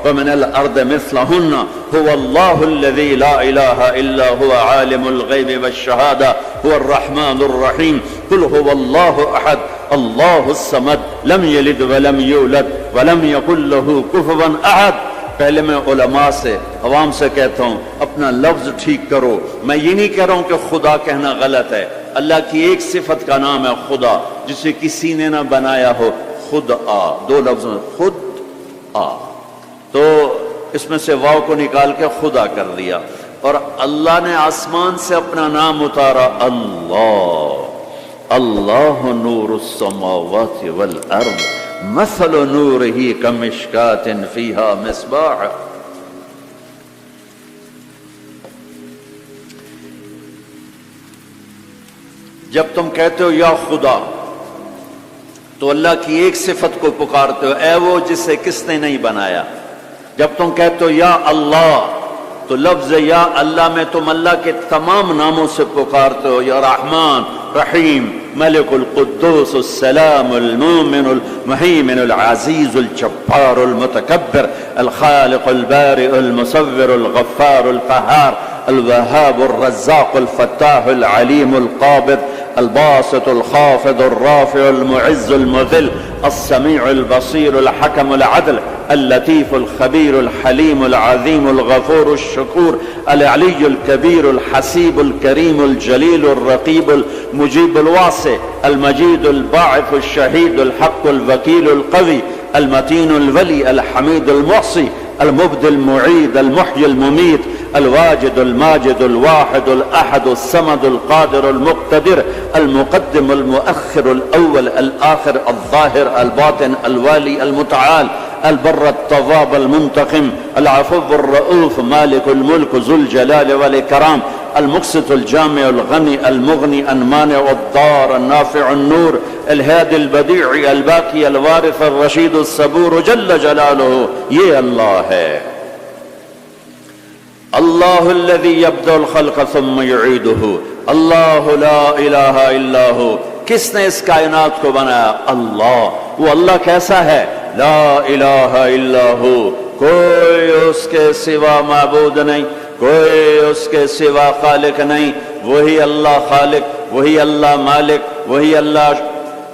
ومن الارض مثلهن هو الله الذي لا اله الا هو عالم الغيب والشهادة هو الرحمن الرحيم قل هو الله احد الله الصمد لم يلد ولم يولد ولم يكن له كفوا احد۔ پہلے میں علماء سے عوام سے کہتا ہوں اپنا لفظ ٹھیک کرو، میں یہ نہیں کہہ رہا ہوں کہ خدا کہنا غلط ہے، اللہ کی ایک صفت کا نام ہے خدا جسے کسی نے نہ بنایا ہو، خود آ، دو لفظ خود آ، تو اس میں سے واو کو نکال کے خدا کر دیا، اور اللہ نے آسمان سے اپنا نام اتارا اللہ، اللہ نور السماوات والارض مثل نورہ کمشکات فیہا مصباح۔ جب تم کہتے ہو یا خدا تو اللہ کی ایک صفت کو پکارتے ہو، اے وہ جسے کس نے نہیں بنایا۔ جب تم کہتے ہو یا اللہ تو لفظ یا اللہ میں تم اللہ کے تمام ناموں سے پکارتے ہو، یا رحمان، رحیم، ملک القدوس، السلام، المؤمن، المهيمن، العزيز، الجبار، المتكبر، الخالق، البارئ، المصور، الغفار، القهار، الوهاب، الرزاق، الفتاح، العليم، القابض، الباسط، الخافض، الرافع، المعز، المذل، السميع، البصير، الحكم، العدل، اللطيف، الخبير، الحليم، العظيم، الغفور، الشكور، العلي الكبير، الحسيب، الكريم، الجليل، الرقيب، المجيب، الواسع، المجيد، الباعث، الشهيد، الحق، الوكيل، القوي، المتين، الولي، الحميد، المحصي، المبدي، المعيد، المحيي، المميت، الواجد، الماجد، الواحد، الأحد، الصمد، القادر، المقتدر، المقدم، المؤخر، الأول، الآخر، الظاهر، الباطن، الوالي، المتعال، البر، التواب، المنتقم، العفو، الرؤوف، مالك الملك، ذو الجلال والإكرام، المقسط، الجامع، الغني، المغني، المانع، الضار، النافع، النور، الهادي، البديع، الباقي، الوارث، الرشيد، الصبور، جل جلاله، یہ اللہ ہے۔ اللہ الذي يبدأ الخلق ثم يعيده، اللہ لا الہ الا ہو۔ کس نے اس کائنات کو بنایا؟ اللہ۔ وہ اللہ کیسا ہے؟ لا الہ الا ہو، کوئی اس کے سوا معبود نہیں، کوئی اس کے سوا خالق نہیں، وہی اللہ خالق، وہی اللہ مالک، وہی اللہ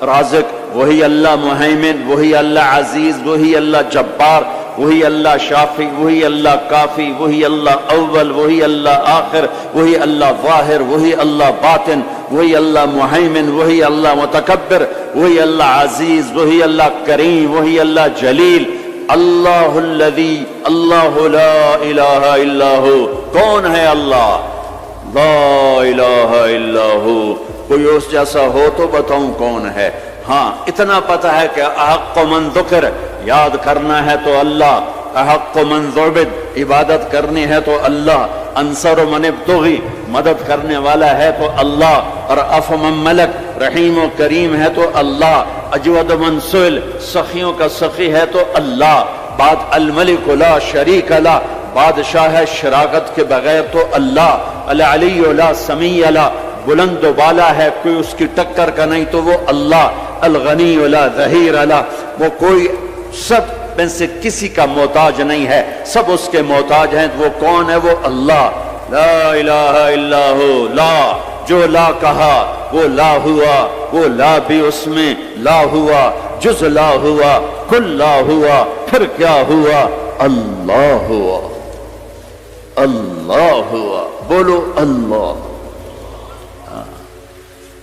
رازق، وہی اللہ مہیمن، وہی اللہ عزیز، وہی اللہ جبار، وہی اللہ شافی، وہی اللہ کافی، وہی اللہ اول، وہی اللہ آخر، وہی اللہ ظاہر، وہی اللہ باطن، وہی اللہ مہیمن، وہی اللہ متکبر، وہی اللہ عزیز، وہی اللہ کریم، وہی اللہ جلیل۔ اللہ الذی، اللہ لا الہ الا ہو۔ کون ہے اللہ؟ لا الہ الا ہو۔ کوئی اس جیسا ہو تو بتاؤں کون ہے؟ ہاں اتنا پتہ ہے کہ احق من ذکر، یاد کرنا ہے تو اللہ، احق من ذعبد، عبادت کرنی ہے تو اللہ، انصر من ابتغی، مدد کرنے والا ہے تو اللہ، اور اف من ملک، رحیم و کریم ہے تو اللہ، اجود من سئل، سخیوں کا سخی ہے تو اللہ، بعد الملک لا شریک لا، بادشاہ ہے شراکت کے بغیر تو اللہ، العلی لا سمیع لا، بلند و بالا ہے کوئی اس کی ٹکر کا نہیں تو وہ اللہ، الغنی لا ظہیر لا، وہ کوئی سب میں سے کسی کا محتاج نہیں ہے، سب اس کے محتاج ہیں۔ وہ کون ہے؟ وہ اللہ۔ لا الہ الا ہو، لا، جو لا کہا وہ لا ہوا، وہ لا بھی اس میں لا ہوا، جز لا ہوا، کل لا ہوا، پھر کیا ہوا؟ اللہ ہوا، اللہ ہوا، بولو اللہ۔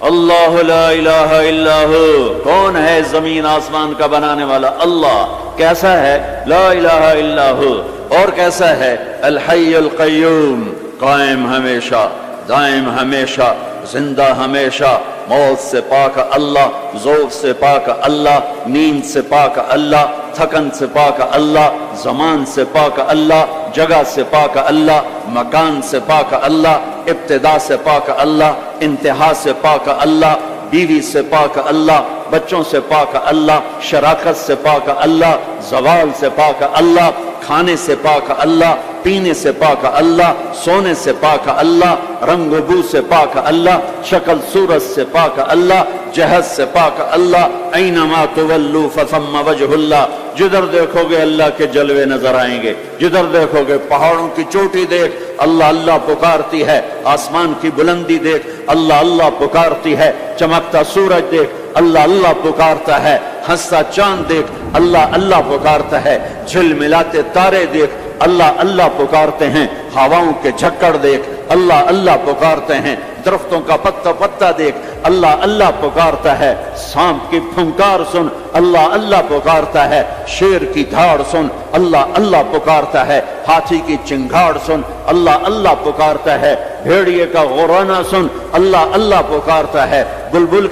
اللہ لا الہ الا ہو۔ کون ہے زمین آسمان کا بنانے والا؟ اللہ۔ کیسا ہے؟ لا الہ الا ہو۔ اور کیسا ہے؟ الحی القیوم، قائم ہمیشہ، دائم ہمیشہ، زندہ ہمیشہ، موت سے پاک اللہ، ذوق سے پاک اللہ، نیند سے پاک اللہ، تھکن سے پاک اللہ، زمان سے پاک اللہ، جگہ سے پاک اللہ، مکان سے پاک اللہ، ابتدا سے پاک اللہ، انتہا سے پاک اللہ، بیوی سے پاک اللہ، بچوں سے پاک اللہ، شراکت سے پاک اللہ، زوال سے پاک اللہ، کھانے سے پاک اللہ، پینے سے پاک اللہ، سونے سے پاک اللہ، رنگ و بو سے پاک اللہ، شکل صورت سے پاک اللہ، جہت سے پاک اللہ، اینما تولوا فثم وجہ اللہ، جدھر دیکھو گے اللہ کے جلوے نظر آئیں گے، جدھر دیکھو گے پہاڑوں کی چوٹی دیکھ اللہ اللہ پکارتی ہے، آسمان کی بلندی دیکھ اللہ اللہ پکارتی ہے، چمکتا سورج دیکھ اللہ اللہ پکارتا ہے، ہنستا چاند دیکھ اللہ اللہ پکارتا ہے، جھلملاتے تارے دیکھ اللہ اللہ پکارتے ہیں، ہواؤں کے جھکڑ دیکھ اللہ اللہ پکارتے ہیں، درختوں کا پتا پتا دیکھ اللہ اللہ پکارتا ہے، سانپ کی پھنکار سن اللہ اللہ پکارتا ہے، شیر کی دھاڑ سن اللہ اللہ پکارتا ہے، ہاتھی کی چنگھاڑ سن اللہ اللہ پکارتا ہے، بھیڑیے کا غورانا سن اللہ اللہ پکارتا ہے، بلبل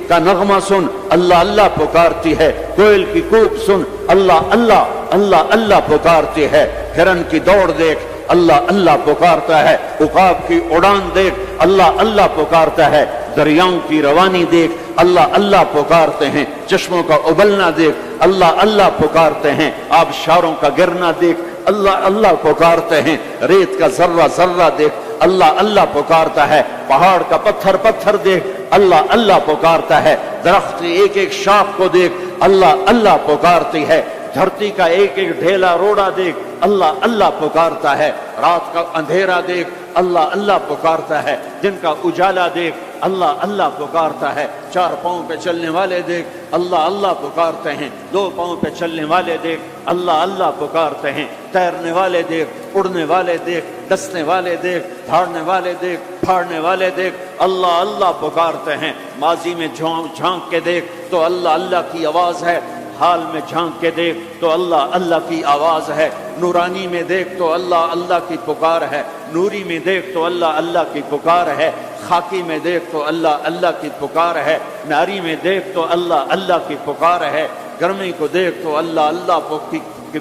کا نغمہ سن اللہ اللہ پکارتی ہے، کوئل کی کوپ سن اللہ اللہ اللہ اللہ پکارتی ہے، ہرن کی دوڑ دیکھ اللہ اللہ پکارتا ہے، عقاب کی اڑان دیکھ اللہ اللہ پکارتا ہے، دریاؤں کی روانی دیکھ اللہ اللہ پکارتے ہیں، چشموں کا ابلنا دیکھ اللہ اللہ پکارتے ہیں، آبشاروں کا گرنا دیکھ اللہ اللہ پکارتے ہیں، ریت کا ذرہ ذرہ دیکھ اللہ اللہ پکارتا ہے، پہاڑ کا پتھر پتھر دیکھ اللہ اللہ پکارتا ہے، درخت کی ایک ایک شاخ کو دیکھ اللہ اللہ پکارتی ہے، دھرتی کا ایک ایک ڈھیلا روڑا دیکھ اللہ اللہ پکارتا ہے، رات کا اندھیرا دیکھ اللہ اللہ پکارتا ہے، دن کا اجالا دیکھ اللہ اللہ پکارتا ہے، چار پاؤں پہ چلنے والے دیکھ اللہ اللہ پکارتے ہیں، دو پاؤں پہ چلنے والے دیکھ اللہ اللہ پکارتے ہیں، تیرنے والے دیکھ، اڑنے والے دیکھ، ڈسنے والے دیکھ، دھاڑنے والے دیکھ، پھاڑنے والے دیکھ اللہ اللہ پکارتے ہیں، ماضی میں جھانک کے دیکھ تو اللہ اللہ کی آواز ہے، حال میں جھانک کے دیکھ تو اللہ اللہ کی آواز ہے، نورانی میں دیکھ تو اللہ اللہ کی پکار ہے، نوری میں دیکھ تو اللہ اللہ کی پکار ہے، خاکی میں دیکھ تو اللہ اللہ کی پکار ہے، ناری میں دیکھ تو اللہ اللہ کی پکار ہے، گرمی کو دیکھ تو اللہ اللہ کی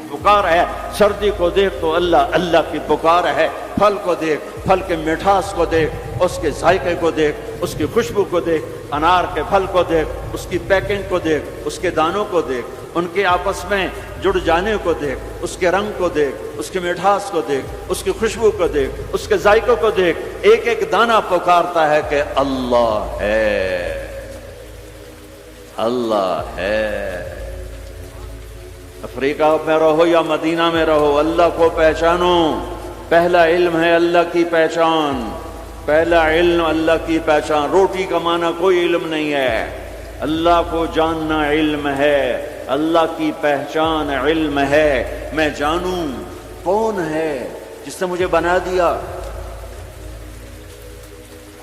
پکار ہے، سردی کو دیکھ تو اللہ اللہ کی پکار ہے، پھل کو دیکھ، پھل کے مٹھاس کو دیکھ، اس کے ذائقے کو دیکھ، اس کی خوشبو کو دیکھ، انار کے پھل کو دیکھ، اس کی پیکنگ کو دیکھ، اس کے دانوں کو دیکھ، ان کے آپس میں جڑ جانے کو دیکھ، اس کے رنگ کو دیکھ، اس کی مٹھاس کو دیکھ، اس کی خوشبو کو دیکھ، اس کے ذائقوں کو دیکھ، ایک ایک دانہ پکارتا ہے کہ اللہ ہے، اللہ ہے۔ افریقہ میں رہو یا مدینہ میں رہو، اللہ کو پہچانو، پہلا علم ہے اللہ کی پہچان، پہلا علم اللہ کی پہچان، روٹی کمانا کوئی علم نہیں ہے، اللہ کو جاننا علم ہے، اللہ کی پہچان علم ہے، میں جانوں کون ہے جس نے مجھے بنا دیا،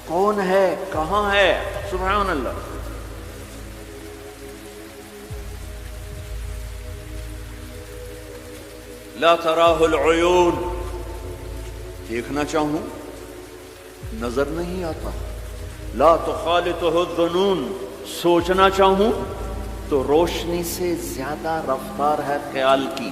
کون ہے، کہاں ہے، سبحان اللہ۔ لا تراہ العیون، دیکھنا چاہوں نظر نہیں آتا، لا تخالطہ الظنون، سوچنا چاہوں تو روشنی سے زیادہ رفتار ہے خیال کی،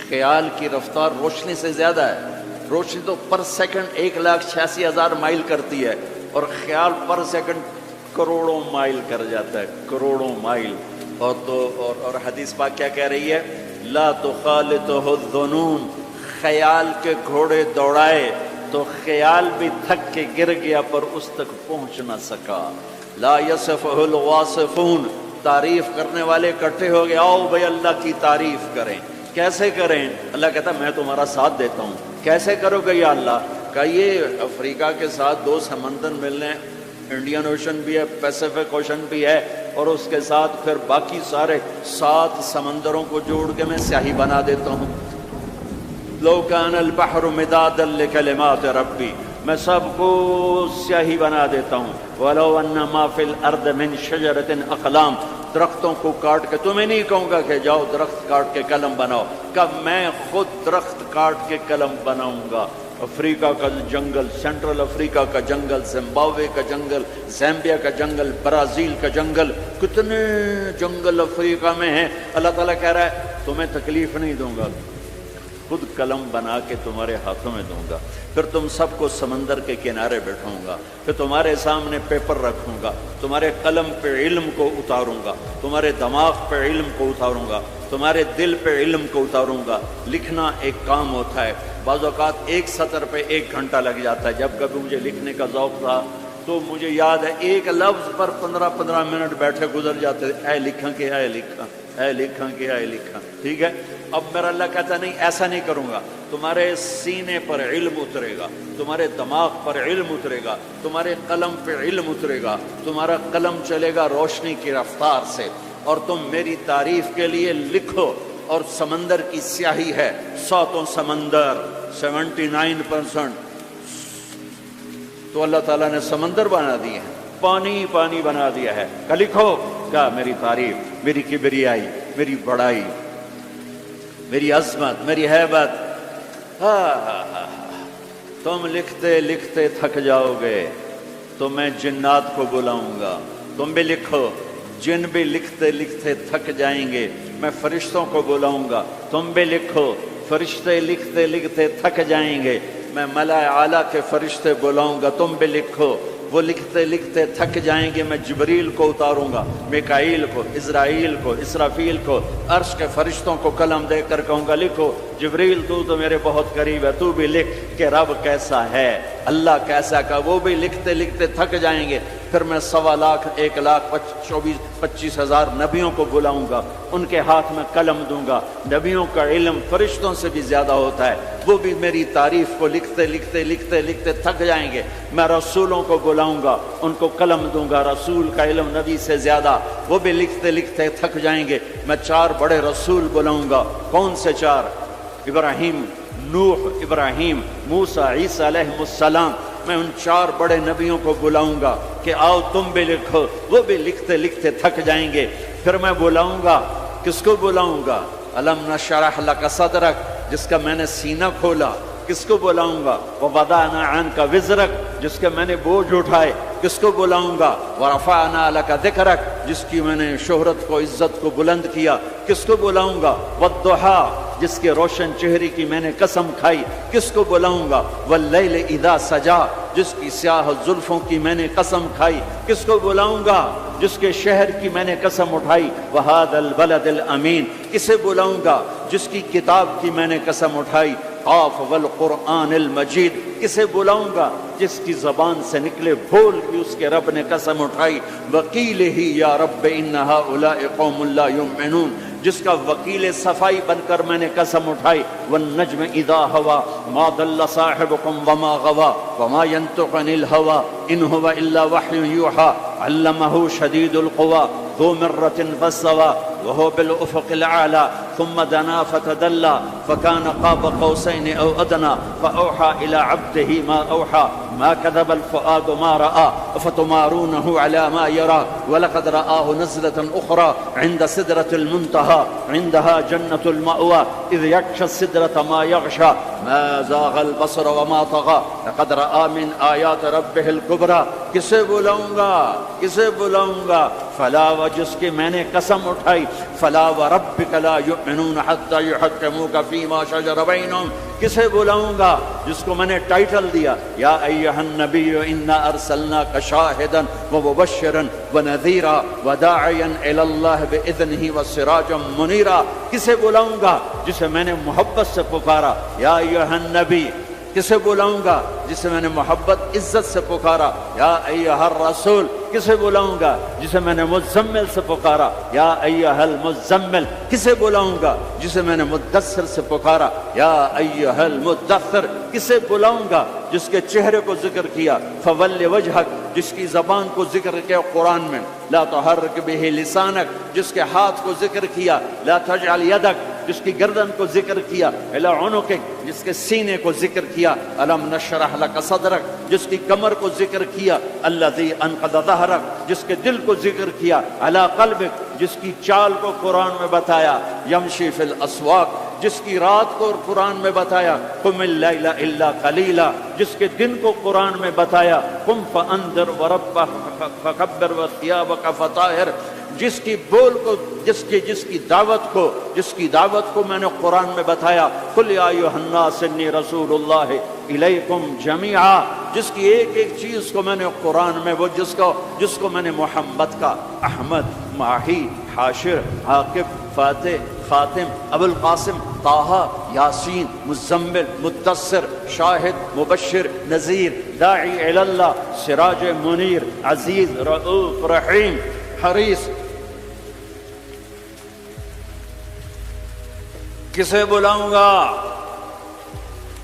خیال کی رفتار روشنی سے زیادہ ہے، روشنی تو پر سیکنڈ 1,86,000 مائل کرتی ہے، اور خیال پر سیکنڈ کروڑوں مائل کر جاتا ہے، کروڑوں مائل۔ اور حدیث پاک کیا کہہ رہی ہے؟ لا تخالطہ الظنون، خیال کے گھوڑے دوڑائے تو خیال بھی تھک کے گر گیا پر اس تک پہنچ نہ سکا۔ لا یصفہ الواصفون، تعریف کرنے والے اکٹھے ہو گئے، آؤ بھائی اللہ کی تعریف کریں، کیسے کریں؟ اللہ کہتا ہے میں تمہارا ساتھ دیتا ہوں، کیسے کرو گے یا اللہ؟ کہ یہ افریقہ کے ساتھ 2 سمندر ملنے، انڈین اوشن بھی ہے، پیسیفک اوشن بھی ہے، اور اس کے ساتھ پھر باقی سارے 7 سمندروں کو جوڑ کے میں سیاہی بنا دیتا ہوں۔ لو کان البحر مدادا لکلمات ربی، میں سب کو سیاہی بنا دیتا ہوں۔ ولو ان ما فی الارض من شجرۃ اقلام، درختوں کو کاٹ کے، تمہیں نہیں کہوں گا کہ جاؤ درخت کاٹ کے قلم بناؤ، کہ میں خود درخت کاٹ کے قلم بناؤں گا۔ افریقہ کا جنگل، سینٹرل افریقہ کا جنگل، زمبابوے کا جنگل، زیمبیا کا جنگل، برازیل کا جنگل، کتنے جنگل افریقہ میں ہیں۔ اللہ تعالیٰ کہہ رہا ہے تمہیں تکلیف نہیں دوں گا، خود قلم بنا کے تمہارے ہاتھوں میں دوں گا، پھر تم سب کو سمندر کے کنارے بیٹھوں گا، پھر تمہارے سامنے پیپر رکھوں گا، تمہارے قلم پہ علم کو اتاروں گا، تمہارے دماغ پہ علم کو اتاروں گا، تمہارے دل پہ علم کو اتاروں گا۔ لکھنا ایک کام ہوتا ہے، بعض اوقات ایک سطر پہ 1 گھنٹہ لگ جاتا ہے۔ جب کبھی مجھے لکھنے کا ذوق تھا تو مجھے یاد ہے ایک لفظ پر 15 منٹ بیٹھے گزر جاتے تھے، اے لکھاں کہ اے لکھاں، اے لکھاں کہ اے لکھاں، ٹھیک ہے۔ اب میرا اللہ کہتا نہیں، ایسا نہیں کروں گا، تمہارے سینے پر علم اترے گا، تمہارے دماغ پر علم اترے گا، تمہارے قلم پہ علم اترے گا، تمہارا قلم چلے گا روشنی کی رفتار سے، اور تم میری تعریف کے لیے لکھو۔ اور سمندر کی سیاہی ہے، 100 سمندر، 79% تو اللہ تعالیٰ نے سمندر بنا دیے ہیں، پانی پانی بنا دیا ہے، کہ لکھو کیا میری تعریف، میری کبریائی، میری بڑائی، میری عظمت، میری ہیبت۔ تم لکھتے لکھتے تھک جاؤ گے تو میں جنات کو بلاؤں گا، تم بھی لکھو۔ جن بھی لکھتے لکھتے تھک جائیں گے، میں فرشتوں کو بلاؤں گا، تم بھی لکھو۔ فرشتے لکھتے لکھتے تھک جائیں گے، میں ملائے اعلیٰ کے فرشتے بلاؤں گا، تم بھی لکھو۔ وہ لکھتے لکھتے تھک جائیں گے، میں جبریل کو اتاروں گا، میکائیل کو، اسرائیل کو، اسرافیل کو، عرش کے فرشتوں کو قلم دے کر کہوں گا لکھو۔ جبریل تو میرے بہت قریب ہے، تو بھی لکھ کہ رب کیسا ہے، اللہ کیسا کا۔ وہ بھی لکھتے لکھتے تھک جائیں گے، پھر میں 1.25 لاکھ 1,24,25,000 نبیوں کو بلاؤں گا، ان کے ہاتھ میں قلم دوں گا۔ نبیوں کا علم فرشتوں سے بھی زیادہ ہوتا ہے، وہ بھی میری تعریف کو لکھتے لکھتے لکھتے لکھتے تھک جائیں گے۔ میں رسولوں کو بلاؤں گا، ان کو قلم دوں گا، رسول کا علم نبی سے زیادہ، وہ بھی لکھتے لکھتے تھک جائیں گے۔ میں 4 بڑے رسول بلاؤں گا۔ کون سے 4؟ ابراہیم، نوح، ابراہیم، موسیٰ، عیسیٰ علیہ السلام۔ میں ان 4 بڑے نبیوں کو بلاؤں گا کہ آؤ تم بھی لکھو، وہ بھی لکھتے لکھتے تھک جائیں گے۔ پھر میں بلاؤں گا، کس کو بلاؤں گا؟ الم نشرح لک صدرک، جس کا میں نے سینہ کھولا، کس کو بلاؤں گا؟ ووضعنا عنک وزرک، جس کے میں نے بوجھ اٹھائے، کس کو بلاؤں گا؟ ورفعنا لک ذکرک، جس کی میں نے شہرت کو، عزت کو بلند کیا، کس کو بلاؤں گا؟ والضحیٰ، جس کے روشن چہرے کی میں نے قسم کھائی، کس کو بلاؤں گا؟ واللیل اذا سجا، جس کی سیاہ زلفوں کی میں نے قسم کھائی، کس کو بلاؤں گا؟ جس کے شہر کی میں نے قسم اٹھائی، وہذا البلد الامین، کسے بلاؤں گا؟ جس کی کتاب کی میں نے قسم اٹھائی، قاف والقرآن المجید، کسے بلاؤں گا؟ جس کی زبان سے نکلے بول کی اس کے رب نے قسم اٹھائی، وکیل ہی یا رب ان ہؤلاء قوم لا یؤمنون، جس کا وکیل صفائی بن کر میں نے قسم اٹھائی، والنجم اذا ہوا ما ضل صاحبکم وما غوا وما ينطق عن الهوى ان هو الا وحی یوحى علمه شدید القوى ذو مرة فاستوى وهو بالافق الاعلى ثم دنا فتدلى فكان قاب قوسين او ادنى فاوحى الى عبده ما اوحى ما كذب الفؤاد ما راى افتمارونه على ما يرى ولقد رآه نزلة اخرى عند سدرة المنتهى عندها جنة المأوى اذ يغشى السدرة ما يغشى ما زاغ البصر وما طغى لقد رآ من آیات ربه الکبریٰ۔ کسے بلاؤں گا؟ کسے بلاؤں گا؟ فلا، و جس کی میں نے قسم اٹھائی، فلا وربک لا یؤمنون حتی یحکموک فیما شجر بینہم، کسے بلاؤں گا؟ جس کو میں نے ٹائٹل دیا، یا ایہا النبی انا ارسلناک شاہدا ومبشرا ونذیرا وداعیا الی اللہ باذنہ وسراجا منیرا، کسے بلاؤں گا؟ جسے میں نے محبت سے پکارا، یا ایہا النبی، کسے بلاؤں گا؟ جسے میں نے محبت عزت سے پکارا، یا ایہا الرسول، کسے بلاؤں گا؟ جسے میں نے مزمل سے پکارا، یا ایہا المزمل، کسے بلاؤں گا؟ جسے میں نے مدثر سے پکارا، یا ایہا المدثر، کسے بلاؤں گا؟ جس کے چہرے کو ذکر کیا، فول وجہک، جس کی زبان کو ذکر کیا قرآن میں، لا تحرک بہ لسانک، جس کے ہاتھ کو ذکر کیا، لا تجعل یدک، جس کی گردن کو ذکر کیا، الی عنقک، جس کے سینے کو ذکر کیا، الم نشرح لک صدرک، جس کی کمر کو ذکر کیا، الذی انقض ظہرک، جس کے دل کو ذکر کیا، علی قلبک، جس کی چال کو قرآن میں بتایا، یمشی فی الاسواق، جس کی رات کو قرآن میں بتایا، قم اللیل الا قلیلا، جس کے دن کو قرآن میں بتایا، قم فانذر وربک فکبر وثیابک فطہر، جس کی بول کو، جس کی دعوت کو میں نے قرآن میں بتایا، قل یا ایھا الناس انی رسول اللہ الیکم جمیعا، جس کی ایک ایک چیز کو میں نے قرآن میں، وہ جس کو میں نے محمد کا، احمد، ماہی، حاشر، عاقب، فاتح، خاتم ابو القاسم طه یاسین مزمل مدثر شاہد مبشر نذیر داعی الی اللہ سراج منیر عزیز رؤوف رحیم حریص. کسے بلاؤں گا؟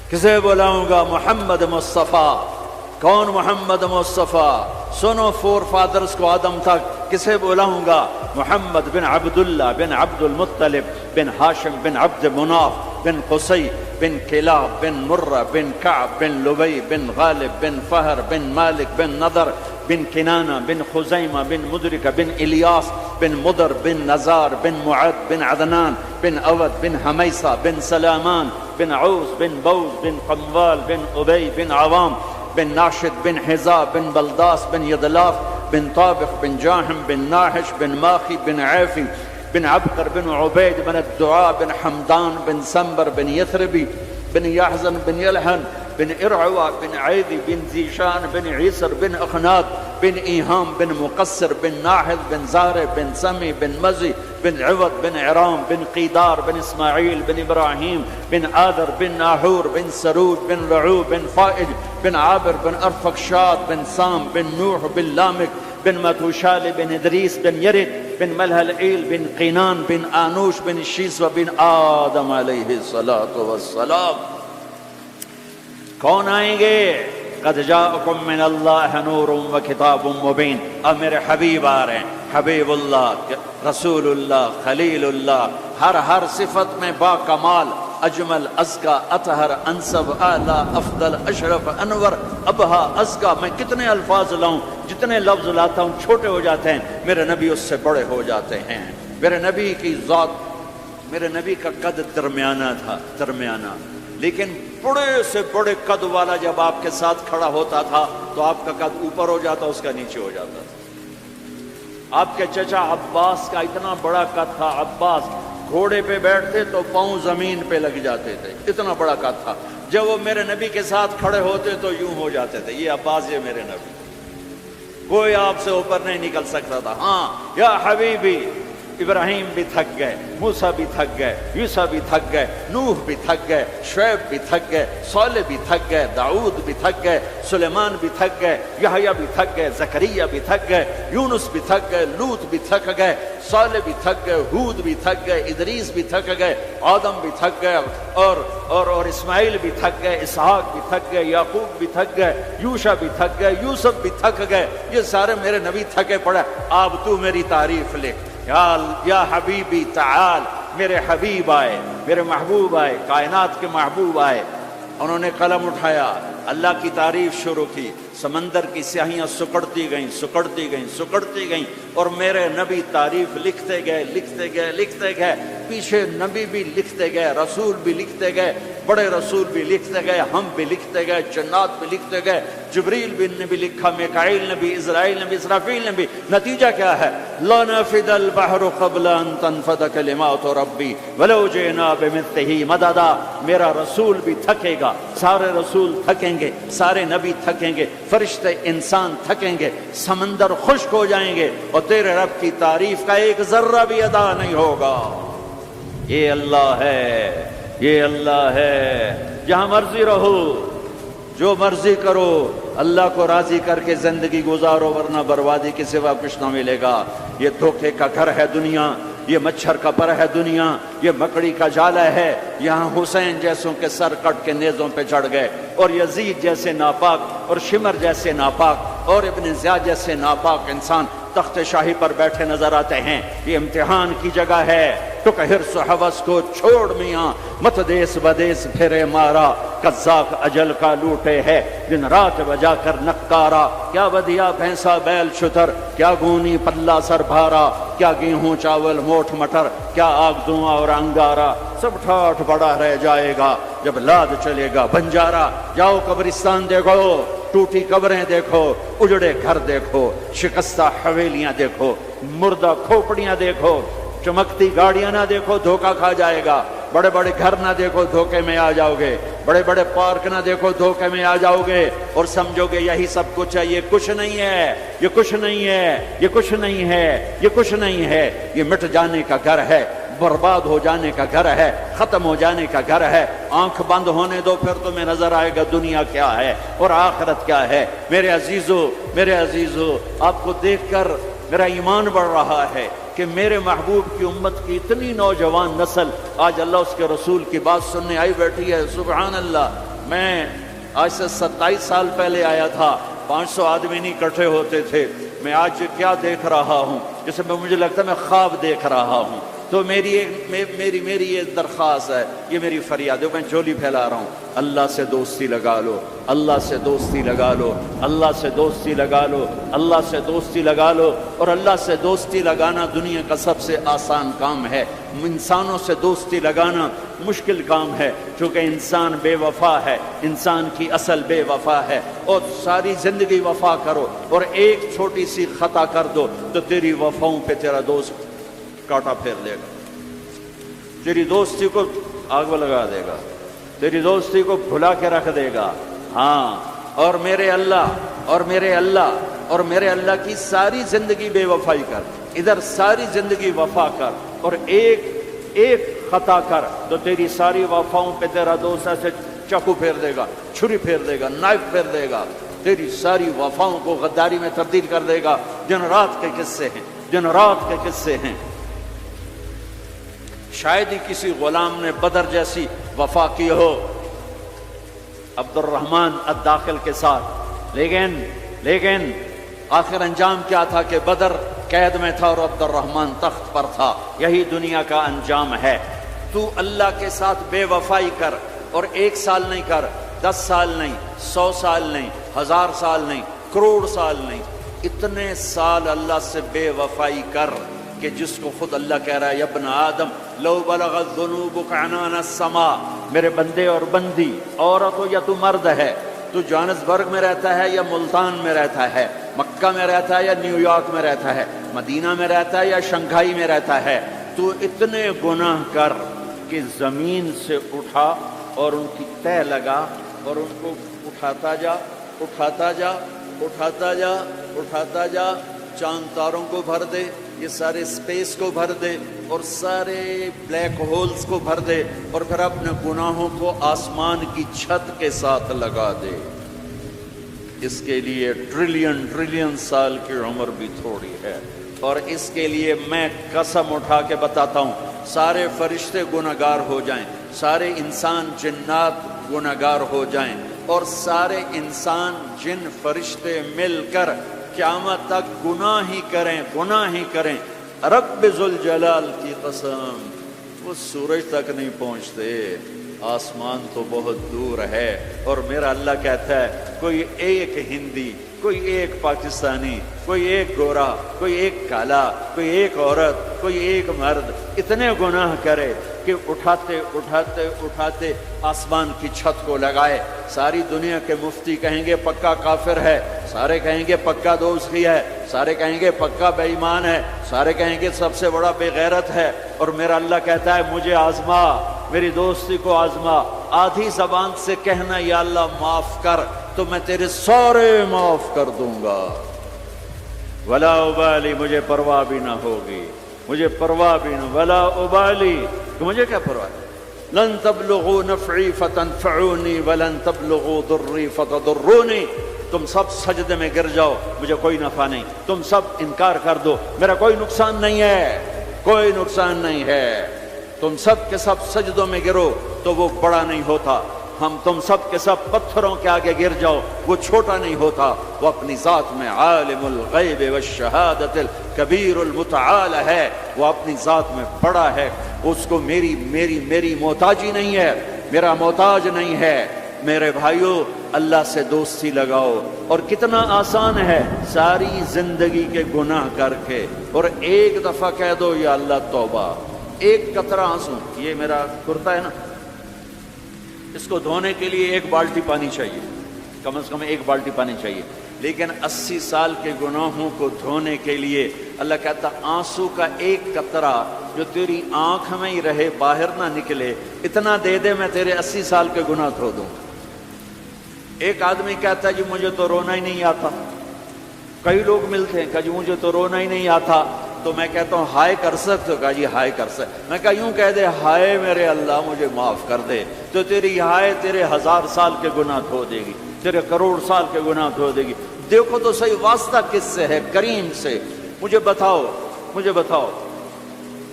کسے بلاؤں گا؟ محمد مصطفیٰ. کون محمد مصطفیٰ؟ سنو فور فادرز کو آدم تک. کسے بلاؤں گا؟ محمد بن عبداللہ بن عبد المطلب بن ہاشم بن عبد مناف بن قصی بن کلاب بن مرہ بن کعب بن لبی بن غالب بن فہر بن مالک بن نضر بن کنانہ بن خزیمہ بن مدرکہ بن الیاس بن مدر بن نزار بن معد بن عدنان بن اود بن حمیسہ بن سلامان بن عوس بن بوز بن قموال بن ابی بن عوام بن ناشد بن حزا بن بلداس بن یدلاف بن طابق بن جاحم بن ناحش بن ماخی بن عیفی بن عبقر بن عبید بن الدعاء بن حمدان بن سنبر بن یثربی بن یحزن بن یلحن بن ارعوا بن عیدی بن زیشان بن عیسر بن اخناد بن ایہام بن مقصر بن ناحد بن زارع بن سمی بن مزی بن عوض بن عرام بن قیدار بن اسماعیل بن ابراہیم بن آدر بن ناحور بن سروج بن رعو بن فائج بن عابر بن ارفقشاد بن سام بن نوح بن لامک بن متوشال بن ادریس بن یرد بن ملہلعیل بن قینان بن آنوش بن شیسو بن آدم علیہ السلام. کون آئیں گے؟ قد جاءکم من اللہ نور و کتاب مبین. اب میرے حبیب آ رہے ہیں. حبیب اللہ، رسول اللہ، خلیل اللہ، ہر صفت میں با کمال، اجمل، ازکا، اطہر، انسب، اعلی، افضل، اشرف، انور، ابہا، ازکا. میں کتنے الفاظ لاؤں؟ جتنے لفظ لاتا ہوں چھوٹے ہو جاتے ہیں. میرے نبی اس سے بڑے ہو جاتے ہیں. میرے نبی کی ذات، میرے نبی کا قد درمیانہ تھا، درمیانہ. لیکن بڑے سے بڑے قد والا جب آپ کے ساتھ کھڑا ہوتا تھا تو آپ کا قد اوپر ہو جاتا، اس کا نیچے ہو جاتا تھا. آپ کے چچا عباس کا اتنا بڑا قد تھا. عباس گھوڑے پہ بیٹھتے تو پاؤں زمین پہ لگ جاتے تھے، اتنا بڑا قد تھا. جب وہ میرے نبی کے ساتھ کھڑے ہوتے تو یوں ہو جاتے تھے. یہ عباس، یہ میرے نبی، کوئی آپ سے اوپر نہیں نکل سکتا تھا. ہاں یا حبیبی، ابراہیم بھی تھک گئے، موسیٰ بھی تھک گئے، یوسف بھی تھک گئے، نوح بھی تھک گئے، شعیب بھی تھک گئے، صالح بھی تھک گئے، داؤد بھی تھک گئے، سلیمان بھی تھک گئے، یحییٰ بھی تھک گئے، زکریا بھی تھک گئے، یونس بھی تھک گئے، لوط بھی تھک گئے، صالح بھی تھک گئے، ہود بھی تھک گئے، ادریس بھی تھک گئے، آدم بھی تھک گئے، اور اسماعیل بھی تھک گئے، اسحاق بھی تھک گئے، یعقوب بھی تھک گئے، یوشع بھی تھک گئے، یوسف بھی تھک گئے. یہ سارے میرے نبی تھکے پڑے. اب تو میری تعریف لکھ. یا حبیبی تعال. میرے حبیب آئے، میرے محبوب آئے، کائنات کے محبوب آئے. انہوں نے قلم اٹھایا، اللہ کی تعریف شروع کی. سمندر کی سیاہیاں سکڑتی گئیں، سکڑتی گئیں، سکڑتی گئیں، اور میرے نبی تعریف لکھتے گئے، لکھتے گئے، لکھتے گئے. پیچھے نبی بھی لکھتے گئے، رسول بھی لکھتے گئے، بڑے رسول بھی لکھتے گئے، ہم بھی لکھتے گئے، جنات بھی لکھتے گئے، جبریل نے بھی لکھا، میکائیل نے بھی، اسرائیل نے بھی، اسرافیل نے بھی. نتیجہ کیا ہے؟ لا نفد البحر قبل ان تنفد کلمات ربی ولو جئنا بمثلہ مددا. میرا رسول بھی تھکے گا، سارے رسول تھکیں گے، سارے نبی تھکیں گے، فرشتے انسان تھکیں گے، سمندر خشک ہو جائیں گے، اور تیرے رب کی تعریف کا ایک ذرہ بھی ادا نہیں ہوگا. یہ اللہ ہے، یہ اللہ ہے. جہاں مرضی رہو، جو مرضی کرو، اللہ کو راضی کر کے زندگی گزارو، ورنہ بربادی کے سوا کچھ نہ ملے گا. یہ دھوکے کا گھر ہے دنیا، یہ مچھر کا پر ہے دنیا، یہ مکڑی کا جالا ہے. یہاں حسین جیسوں کے سر کٹ کے نیزوں پہ چڑھ گئے، اور یزید جیسے ناپاک، اور شمر جیسے ناپاک، اور ابن زیاد جیسے ناپاک انسان تخت شاہی پر بیٹھے نظر آتے ہیں. یہ امتحان کی جگہ ہے. تو کہ حرص و حوث کو چھوڑ میاں، مت دیس بدیس پھرے مارا، قذاق اجل کا لوٹے ہے دن رات بجا کر نکارا. کیا بدیا بھینسا بیل شتر، کیا گونی پلہ سر بھارا، کیا گیہوں چاول موٹھ مٹر، کیا آگ دھواں اور انگارا. سب ٹھاٹھ بڑا رہ جائے گا جب لاد چلے گا بنجارا. جاؤ قبرستان دیکھو، ٹوٹی قبریں دیکھو، اجڑے گھر دیکھو، شکستہ حویلیاں دیکھو، مردہ کھوپڑیاں دیکھو، چمکتی گاڑیاں نہ دیکھو، دھوکہ کھا جائے گا. بڑے بڑے گھر نہ دیکھو، دھوکے میں آ جاؤ گے. بڑے بڑے پارک نہ دیکھو، دھوکے میں آ جاؤ گے، اور سمجھو گے یہی سب کچھ ہے. یہ کچھ نہیں ہے، یہ کچھ نہیں ہے، یہ کچھ نہیں ہے، یہ کچھ نہیں ہے. یہ مٹ جانے کا گھر ہے. برباد ہو جانے کا گھر ہے، ختم ہو جانے کا گھر ہے۔ آنکھ بند ہونے دو، پھر تمہیں نظر آئے گا دنیا کیا ہے اور آخرت کیا ہے۔ میرے عزیزو، آپ کو دیکھ کر میرا ایمان بڑھ رہا ہے کہ میرے محبوب کی امت کی اتنی نوجوان نسل آج اللہ اس کے رسول کی بات سننے آئی بیٹھی ہے۔ سبحان اللہ۔ میں آج سے 27 سال پہلے آیا تھا، 500 آدمی نہیں اکٹھے ہوتے تھے۔ میں آج کیا دیکھ رہا ہوں، جیسے مجھے لگتا ہے میں خواب دیکھ رہا ہوں۔ تو میری یہ درخواست ہے، یہ میری فریاد ہے، میں جھولی پھیلا رہا ہوں، اللہ سے دوستی لگا لو، اللہ سے دوستی لگا لو، اللہ سے دوستی لگا لو، اللہ سے دوستی لگا لو۔ اور اللہ سے دوستی لگانا دنیا کا سب سے آسان کام ہے۔ انسانوں سے دوستی لگانا مشکل کام ہے، چونکہ انسان بے وفا ہے، انسان کی اصل بے وفا ہے۔ اور ساری زندگی وفا کرو اور ایک چھوٹی سی خطا کر دو تو تیری وفاؤں پہ تیرا دوست کاٹا پھیر دے گا، تیری دوستی کو آگ لگا دے گا، تیری دوستی کو بھلا کے رکھ دے گا۔ ہاں، اور میرے اللہ کی ساری زندگی بے وفائی کر، ادھر ساری زندگی وفا کر، اور ایک خطا کر تو تیری ساری وفاؤں پہ تیرا دوست ایسے چاقو پھیر دے گا، چھری پھیر دے گا، نائف پھیر دے گا، تیری ساری وفاؤں کو غداری میں تبدیل کر دے گا۔ دن رات کے قصے ہیں۔ شاید ہی کسی غلام نے بدر جیسی وفا کی ہو عبد الرحمن الداخل کے ساتھ، لیکن آخر انجام کیا تھا کہ بدر قید میں تھا اور عبد الرحمن تخت پر تھا۔ یہی دنیا کا انجام ہے۔ تو اللہ کے ساتھ بے وفائی کر، اور 1 سال نہیں کر، 10 سال نہیں، 100 سال نہیں، 1000 سال نہیں، کروڑ سال نہیں، اتنے سال اللہ سے بے وفائی کر کہ جس کو خود اللہ کہہ رہا ہے، یا ابن آدم لو بلغت ذنوبک عنان السماء، میرے بندے اور بندی، عورت ہو یا تو مرد ہے، تو جوہانسبرگ میں رہتا ہے یا ملتان میں رہتا ہے، مکہ میں رہتا ہے یا نیو یارک میں رہتا ہے، مدینہ میں رہتا ہے یا شنگھائی میں رہتا ہے، تو اتنے گناہ کر کہ زمین سے اٹھا اور ان کی تہ لگا اور ان کو اٹھاتا جا، چاند تاروں کو بھر دے، یہ سارے اسپیس کو بھر دے اور سارے بلیک ہولز کو بھر دے، اور پھر اپنے گناہوں کو آسمان کی چھت کے ساتھ لگا دے۔ اس کے لیے ٹریلین سال کی عمر بھی تھوڑی ہے، اور اس کے لیے میں قسم اٹھا کے بتاتا ہوں، سارے فرشتے گناہگار ہو جائیں، سارے انسان جنات گناہگار ہو جائیں، اور سارے انسان جن فرشتے مل کر قیامت تک گناہ ہی کریں، رب ذوالجلال کی قسم، وہ سورج تک نہیں پہنچتے، آسمان تو بہت دور ہے۔ اور میرا اللہ کہتا ہے کوئی ایک ہندی، کوئی ایک پاکستانی، کوئی ایک گورا، کوئی ایک کالا، کوئی ایک عورت، کوئی ایک مرد اتنے گناہ کرے کہ اٹھاتے آسمان کی چھت کو لگائے۔ ساری دنیا کے مفتی کہیں گے پکا کافر ہے، سارے کہیں گے پکا دوزخی ہے، سارے کہیں گے پکا بے ایمان ہے، سارے کہیں گے سب سے بڑا بے غیرت ہے، اور میرا اللہ کہتا ہے مجھے آزما، میری دوستی کو آزما، آدھی زبان سے کہنا یا اللہ معاف کر تو میں تیرے سارے معاف کر دوں گا، ولا ابالی، مجھے پرواہ بھی نہ ہوگی، مجھے پرواہ بھی نہ، ولا ابالی، کہ مجھے کیا پرواہ ہے، لن تبلغوا نفعی فتنفعونی ولن تبلغوا ضری فتضرونی، تم سب سجدے میں گر جاؤ مجھے کوئی نفع نہیں، تم سب انکار کر دو میرا کوئی نقصان نہیں ہے، کوئی نقصان نہیں ہے، تم سب کے سب سجدوں میں گرو تو وہ بڑا نہیں ہوتا، ہم تم سب کے سب پتھروں کے آگے گر جاؤ وہ چھوٹا نہیں ہوتا، وہ اپنی ذات میں عالم الغیب والشہادت الکبیر المتعال ہے، وہ اپنی ذات میں بڑا ہے، اس کو میری محتاجی نہیں ہے، میرا محتاج نہیں ہے۔ میرے بھائیو اللہ سے دوستی لگاؤ، اور کتنا آسان ہے، ساری زندگی کے گناہ کر کے اور ایک دفعہ کہہ دو یا اللہ توبہ، ایک قطرہ آنسو، یہ میرا کرتا ہے نا، اس کو دھونے کے لیے 1 بالٹی پانی چاہیے، کم از کم 1 بالٹی پانی چاہیے، لیکن 80 سال کے گناہوں کو دھونے کے لیے اللہ کہتا آنسو کا 1 قطرہ جو تیری آنکھ میں ہی رہے باہر نہ نکلے، اتنا دے دے میں تیرے 80 سال کے گناہ دھو دوں۔ ایک آدمی کہتا ہے جی مجھے تو رونا ہی نہیں آتا، کئی لوگ ملتے ہیں کہ جی مجھے تو رونا ہی نہیں آتا، تو میں کہتا ہوں ہائے کر سکتے ہو؟ کہا جی ہائے کر سکتے. میں کہا یوں کہہ دے ہائے میرے اللہ مجھے معاف کر دے, تو تیری ہائے تیرے 1000 سال کے گناہ دھو دے گی, تیرے کروڑ سال کے گناہ دھو دے گی. دیکھو تو صحیح واسطہ کس سے ہے؟ کریم سے. مجھے بتاؤ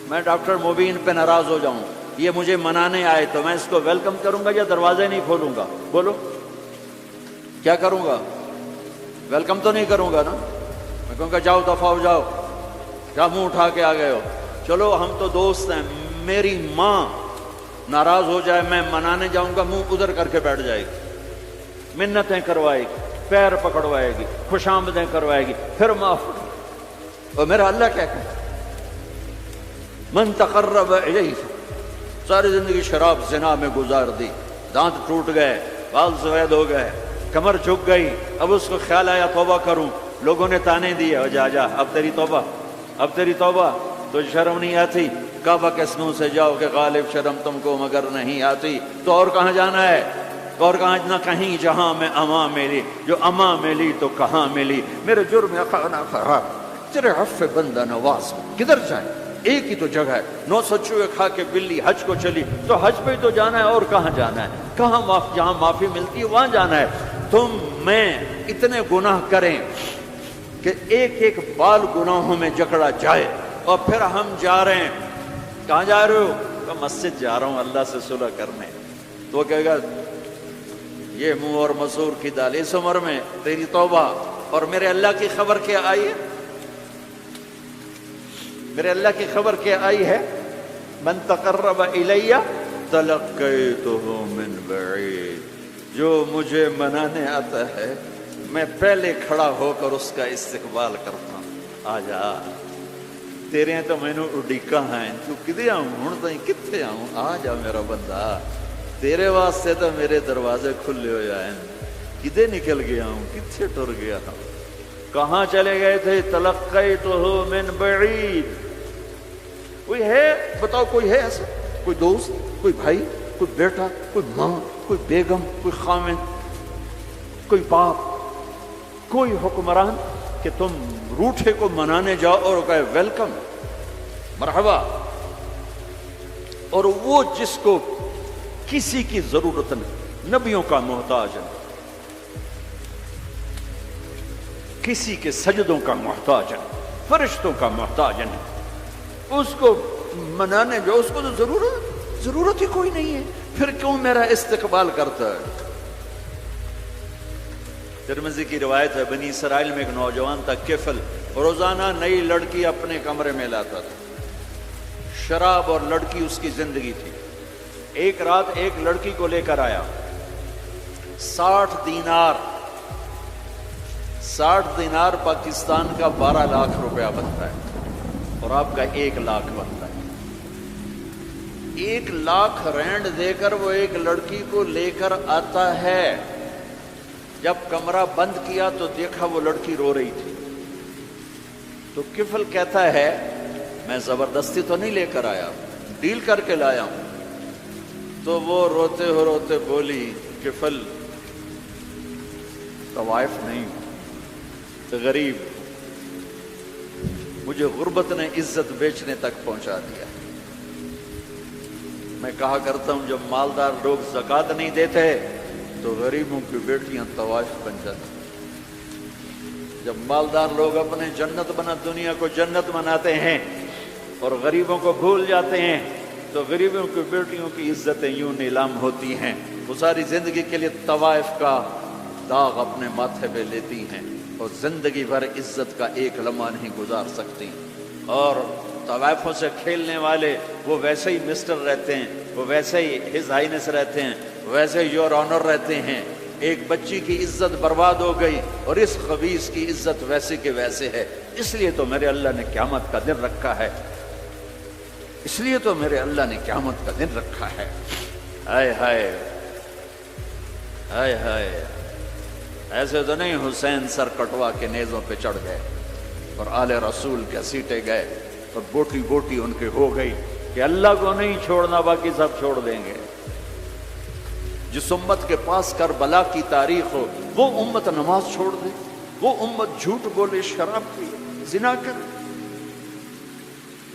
میں ڈاکٹر مبین پہ ناراض ہو جاؤں, یہ مجھے منانے آئے تو میں اس کو ویلکم کروں گا یا دروازے نہیں کھولوں گا؟ بولو کیا کروں گا؟ ویلکم تو نہیں کروں گا نا. میں کہوں گا جاؤ دفعہ ہو جاؤ, کیا منہ اٹھا کے آ گئے ہو؟ چلو ہم تو دوست ہیں. میری ماں ناراض ہو جائے, میں منانے جاؤں گا, منہ ادھر کر کے بیٹھ جائے گی, منتیں کروائے گی, پیر پکڑوائے گی, خوش آمدیں کروائے گی, پھر معاف. اور میرا اللہ کیا کہتا ہے؟ من تقرب الیہ, ساری زندگی شراب زنا میں گزار دی, دانت ٹوٹ گئے, بال سفید ہو گئے, کمر جھک گئی, اب اس کو خیال آیا توبہ کروں, لوگوں نے تانے دیے جا جا اب تیری توبہ, تو شرم نہیں آتی؟ کعبہ کے منہ سے جاؤ کہ غالب شرم تم کو مگر نہیں آتی. تو اور کہاں جانا ہے؟ اور کہاں نہ کہیں جہاں میں اما ملی, جو اما ملی تو کہاں ملی. میرے جرم خانہ خراب, تیرے عفو بندہ نواز, کدھر جائیں؟ ایک ہی تو جگہ ہے. 900 چوہے کھا کے بلی حج کو چلی, تو حج پہ تو جانا ہے, اور کہاں جانا ہے؟ کہاں جہاں معافی ملتی ہے وہاں جانا ہے. تم میں اتنے گناہ کریں کہ ایک ایک بال گناہوں میں جکڑا جائے, اور پھر ہم جا رہے ہیں. کہاں جا رہے ہو؟ کہ مسجد جا رہا ہوں اللہ سے صلح کرنے. تو وہ کہے گا یہ منہ اور مسور کی دال, اس عمر میں تیری توبہ. اور میرے اللہ کی خبر کیا آئی ہے؟ میرے اللہ کی خبر کیا آئی ہے؟ من تقرب الیہ تلقیتہ من بعید, جو مجھے منانے آتا ہے میں پہلے کھڑا ہو کر اس کا استقبال کرتا ہوں. آ جا, تیرے تو مینوں اڈیکا ہیں, تو کدے آؤں ہن تائیں کتھے آؤں؟ آ جا میرا بندہ, تیرے واسطے تو میرے دروازے کھلے ہو جائیں. کدے نکل گیا ہوں, کتھے ٹر گیا ہوں, کہاں چلے گئے تھے؟ تلقیتہ من بعید. کوئی ہے بتاؤ, کوئی ہے ایسا؟ کوئی دوست, کوئی بھائی, کوئی بیٹا, کوئی ماں, کوئی بیگم, کوئی خامن, کوئی باپ, کوئی حکمران کہ تم روٹھے کو منانے جاؤ اور کہے ویلکم, مرحبا. اور وہ جس کو کسی کی ضرورت نہیں, نبیوں کا محتاج ہے, کسی کے سجدوں کا محتاج ہے, فرشتوں کا محتاج ہے, اس کو منانے جو اس کو تو ضرورت ہی کوئی نہیں ہے, پھر کیوں میرا استقبال کرتا ہے؟ ترمذی کی روایت ہے, بنی اسرائیل میں ایک نوجوان تھا کفل, روزانہ نئی لڑکی اپنے کمرے میں لاتا تھا. شراب اور لڑکی اس کی زندگی تھی. ایک رات ایک لڑکی کو لے کر آیا, 60 دینار پاکستان کا 12 لاکھ روپیہ بنتا ہے, اور آپ کا 1 لاکھ بنتا ہے. 1 لاکھ رینڈ دے کر وہ ایک لڑکی کو لے کر آتا ہے. جب کمرہ بند کیا تو دیکھا وہ لڑکی رو رہی تھی. تو کفل کہتا ہے میں زبردستی تو نہیں لے کر آیا, ڈیل کر کے لایا ہوں. تو وہ روتے روتے بولی, کفل طوائف نہیں, غریب, مجھے غربت نے عزت بیچنے تک پہنچا دیا. میں کہا کرتا ہوں جب مالدار لوگ زکوٰۃ نہیں دیتے تو غریبوں کی بیٹیاں طوائف بن جاتی. جب مالدار لوگ اپنے دنیا کو جنت بناتے ہیں اور غریبوں کو بھول جاتے ہیں تو غریبوں کی بیٹیوں کی عزتیں یوں نیلام ہوتی ہیں. وہ ساری زندگی کے لیے طوائف کا داغ اپنے ماتھے پہ لیتی ہیں اور زندگی بھر عزت کا ایک لمحہ نہیں گزار سکتی. اور طوائفوں سے کھیلنے والے وہ ویسے ہی مسٹر رہتے ہیں, وہ ویسے ہی ہز ہائنس رہتے ہیں, ویسے یور آنر رہتے ہیں. ایک بچی کی عزت برباد ہو گئی اور اس خبیث کی عزت ویسے کے ویسے ہے. اس لیے تو میرے اللہ نے قیامت کا دن رکھا ہے, اس لیے تو میرے اللہ نے قیامت کا دن رکھا ہے. ہائے ہائے ہائے ہائے, ایسے تو نہیں حسین سر کٹوا کے نیزوں پہ چڑھ گئے اور آل رسول کے سیٹے گئے اور بوٹی بوٹی ان کے ہو گئی کہ اللہ کو نہیں چھوڑنا باقی سب چھوڑ دیں گے. جس امت کے پاس کربلا کی تاریخ ہو وہ امت نماز چھوڑ دے, وہ امت جھوٹ بولے, شراب پی, زنا کرے,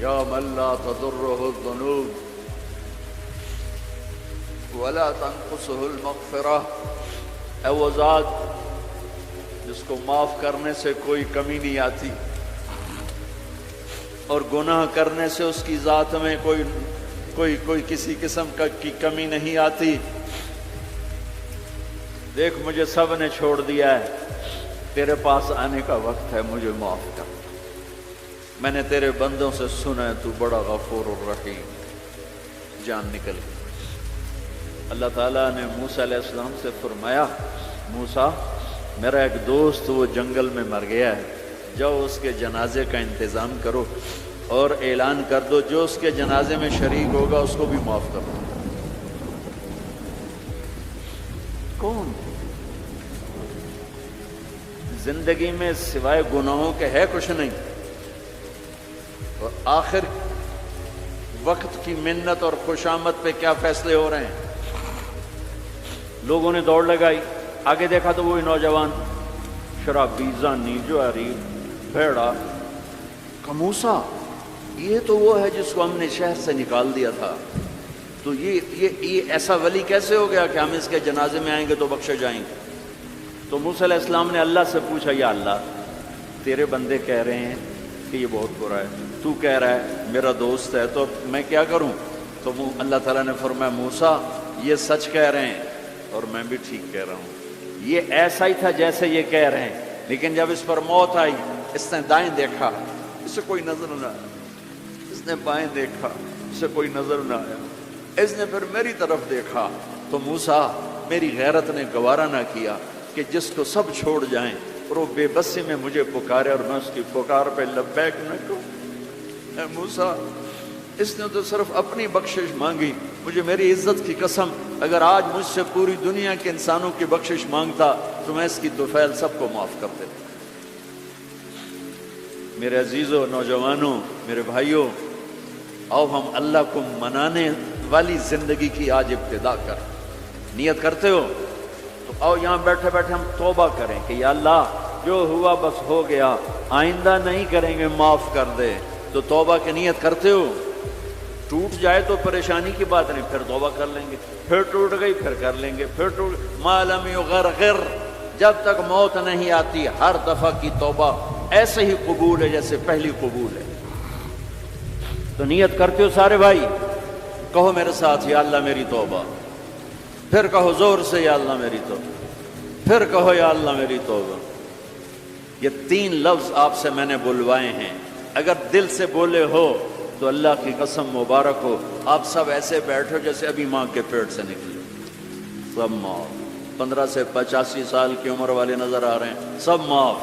یا من لا تضرہ الذنوب ولا تنقصہ المغفرہ، اے وہ ذات جس کو معاف کرنے سے کوئی کمی نہیں آتی اور گناہ کرنے سے اس کی ذات میں کوئی کسی قسم کی کمی نہیں آتی۔ دیکھ مجھے سب نے چھوڑ دیا ہے، تیرے پاس آنے کا وقت ہے، مجھے معاف کر۔ میں نے تیرے بندوں سے سنا ہے تو بڑا غفور الرحیم۔ جان نکل گئی۔ اللہ تعالیٰ نے موسیٰ علیہ السلام سے فرمایا، موسیٰ میرا ایک دوست وہ جنگل میں مر گیا ہے، جاؤ اس کے جنازے کا انتظام کرو اور اعلان کر دو جو اس کے جنازے میں شریک ہوگا اس کو بھی معاف کر دو۔ کون زندگی میں سوائے گناہوں کے ہے کچھ نہیں، اور آخر وقت کی منت اور خوشامد پہ کیا فیصلے ہو رہے ہیں۔ لوگوں نے دوڑ لگائی، آگے دیکھا تو وہی نوجوان شرابی، زانی، جواری، بھیڑا۔ موسیٰ یہ تو وہ ہے جس کو ہم نے شہر سے نکال دیا تھا، تو یہ ایسا ولی کیسے ہو گیا کہ ہم اس کے جنازے میں آئیں گے تو بخشے جائیں گے؟ تو موسیٰ علیہ السلام نے اللہ سے پوچھا، یا اللہ تیرے بندے کہہ رہے ہیں کہ یہ بہت برا ہے، تو کہہ رہا ہے میرا دوست ہے، تو میں کیا کروں؟ تو اللہ تعالیٰ نے فرمایا، موسیٰ یہ سچ کہہ رہے ہیں اور میں بھی ٹھیک کہہ رہا ہوں، یہ ایسا ہی تھا جیسے یہ کہہ رہے ہیں، لیکن جب اس پر موت آئی اس نے دائیں دیکھا، اسے کوئی نظر نہ آیا، اس نے بائیں دیکھا، اسے کوئی نظر نہ آیا، اس نے پھر میری طرف دیکھا۔ تو موسیٰ میری غیرت نے گوارا نہ کیا کہ جس کو سب چھوڑ جائیں اور وہ بے بسی میں مجھے پکارے اور میں اس کی پکار پہ لبیک نہ کہوں۔ اے موسیٰ اس نے تو صرف اپنی بخشش مانگی، مجھے میری عزت کی قسم اگر آج مجھ سے پوری دنیا کے انسانوں کی بخشش مانگتا تو میں اس کی طفیل سب کو معاف کر دیتا۔ میرے عزیزوں، نوجوانوں، میرے بھائیوں، آؤ ہم اللہ کو منانے والی زندگی کی آج ابتدا کر۔ نیت کرتے ہو تو آؤ یہاں بیٹھے بیٹھے ہم توبہ کریں کہ یا اللہ جو ہوا بس ہو گیا، آئندہ نہیں کریں گے، معاف کر دے۔ تو توبہ کی نیت کرتے ہو؟ ٹوٹ جائے تو پریشانی کی بات نہیں، پھر توبہ کر لیں گے، پھر ٹوٹ گئی پھر کر لیں گے، پھر ٹوٹ ما لم یغرغر، جب تک موت نہیں آتی ہر دفعہ کی توبہ ایسے ہی قبول ہے جیسے پہلی قبول ہے۔ تو نیت کرتے ہو سارے بھائی؟ کہو میرے ساتھ، یا اللہ میری توبہ، پھر کہو زور سے، یا اللہ میری توبہ، پھر کہو یا اللہ میری توبہ۔ یہ 3 لفظ آپ سے میں نے بلوائے ہیں، اگر دل سے بولے ہو تو اللہ کی قسم مبارک ہو آپ سب ایسے بیٹھو جیسے ابھی ماں کے پیٹ سے نکلے، سب معاف۔ 15 سے 85 سال کی عمر والے نظر آ رہے ہیں، سب معاف۔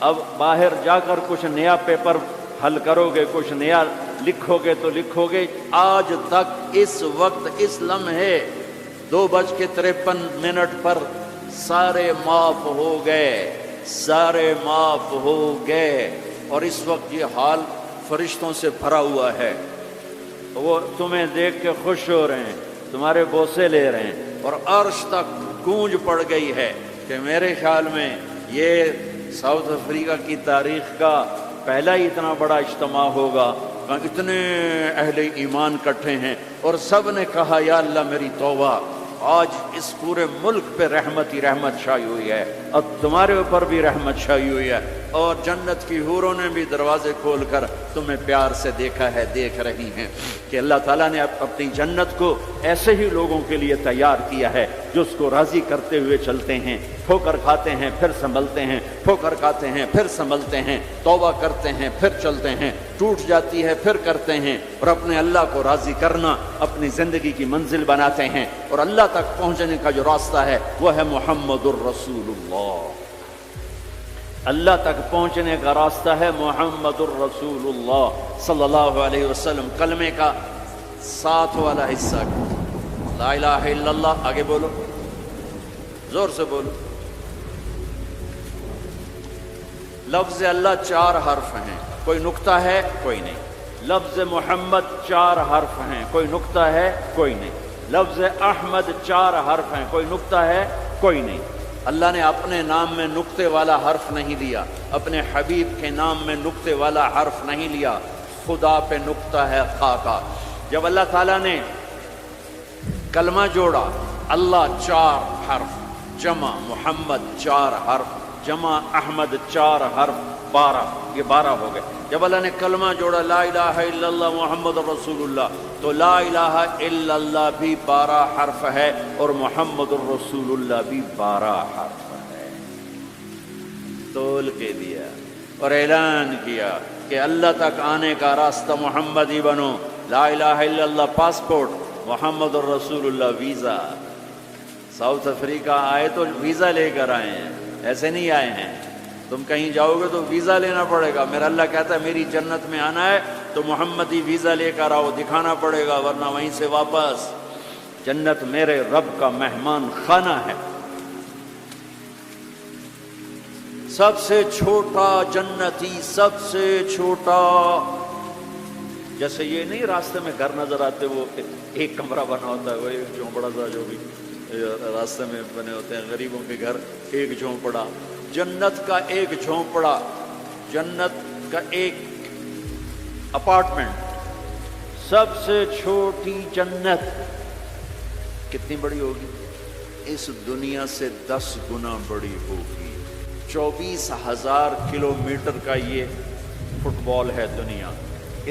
اب باہر جا کر کچھ نیا پیپر حل کرو گے، کچھ نیا لکھو گے تو لکھو گے آج تک اس وقت اس لمحے 2:53 پر سارے معاف ہو گئے، سارے معاف ہو گئے، اور اس وقت یہ حال فرشتوں سے بھرا ہوا ہے، وہ تمہیں دیکھ کے خوش ہو رہے ہیں، تمہارے بوسے لے رہے ہیں، اور عرش تک گونج پڑ گئی ہے کہ میرے خیال میں یہ ساؤتھ افریقہ کی تاریخ کا پہلا ہی اتنا بڑا اجتماع ہوگا، اتنے اہل ایمان اکٹھے ہیں اور سب نے کہا یا اللہ میری توبہ۔ آج اس پورے ملک پہ رحمت ہی رحمت چھائی ہوئی ہے، اب تمہارے اوپر بھی رحمت چھائی ہوئی ہے، اور جنت کی حوروں نے بھی دروازے کھول کر تمہیں پیار سے دیکھا ہے، دیکھ رہی ہیں کہ اللہ تعالیٰ نے اپنی جنت کو ایسے ہی لوگوں کے لیے تیار کیا ہے جو اس کو راضی کرتے ہوئے چلتے ہیں، ٹھوکر کھاتے ہیں پھر سنبھلتے ہیں، ٹھوکر کھاتے ہیں پھر سنبھلتے ہیں، توبہ کرتے ہیں پھر چلتے ہیں، ٹوٹ جاتی ہے پھر کرتے ہیں، اور اپنے اللہ کو راضی کرنا اپنی زندگی کی منزل بناتے ہیں، اور اللہ تک پہنچنے کا جو راستہ ہے وہ ہے محمد الرسول اللہ۔ اللہ تک پہنچنے کا راستہ ہے محمد الرسول اللہ صلی اللہ علیہ وسلم۔ کلمے کا ساتھ والا حصہ لا الہ الا اللہ، آگے بولو، زور سے بولو۔ لفظ اللہ 4 حرف ہیں، کوئی نقطہ ہے کوئی نہیں۔ لفظ محمد 4 حرف ہیں، کوئی نقطہ ہے کوئی نہیں۔ لفظ احمد 4 حرف ہیں، کوئی نقطہ ہے کوئی نہیں۔ اللہ نے اپنے نام میں نقطے والا حرف نہیں لیا، اپنے حبیب کے نام میں نقطے والا حرف نہیں لیا۔ خدا پہ نقطہ ہے خاکا۔ جب اللہ تعالیٰ نے کلمہ جوڑا، اللہ 4 حرف، جمع محمد 4 حرف، جمع احمد 4 حرف، 12، یہ 12 ہو گئے۔ جب اللہ نے کلمہ جوڑا لا الہ الا اللہ محمد رسول اللہ، تو لا الہ الا اللہ بھی 12 حرف ہے اور محمد رسول اللہ بھی 12 حرف ہے۔ تول کے دیا اور اعلان کیا کہ اللہ تک آنے کا راستہ محمد ہی بنو، لا الہ الا اللہ پاسپورٹ، محمد الرسول اللہ ویزا۔ ساؤتھ افریقہ آئے تو ویزا لے کر آئے ہیں، ایسے نہیں آئے ہیں۔ تم کہیں جاؤ گے تو ویزا لینا پڑے گا۔ میرا اللہ کہتا ہے میری جنت میں آنا ہے تو محمدی ویزا لے کر آؤ، دکھانا پڑے گا، ورنہ وہیں سے واپس۔ جنت میرے رب کا مہمان خانہ ہے۔ سب سے چھوٹا جنتی، سب سے چھوٹا، جیسے یہ نہیں راستے میں گھر نظر آتے، وہ ایک کمرہ بنا ہوتا ہے، وہ ایک جھونپڑا سا جو بھی راستے میں بنے ہوتے ہیں غریبوں کے گھر، ایک جھونپڑا۔ جنت کا ایک جھونپڑا، جنت کا ایک اپارٹمنٹ، سب سے چھوٹی جنت کتنی بڑی ہوگی؟ اس دنیا سے 10 گنا بڑی ہوگی۔ 24,000 کلومیٹر کا یہ فٹ بال ہے دنیا،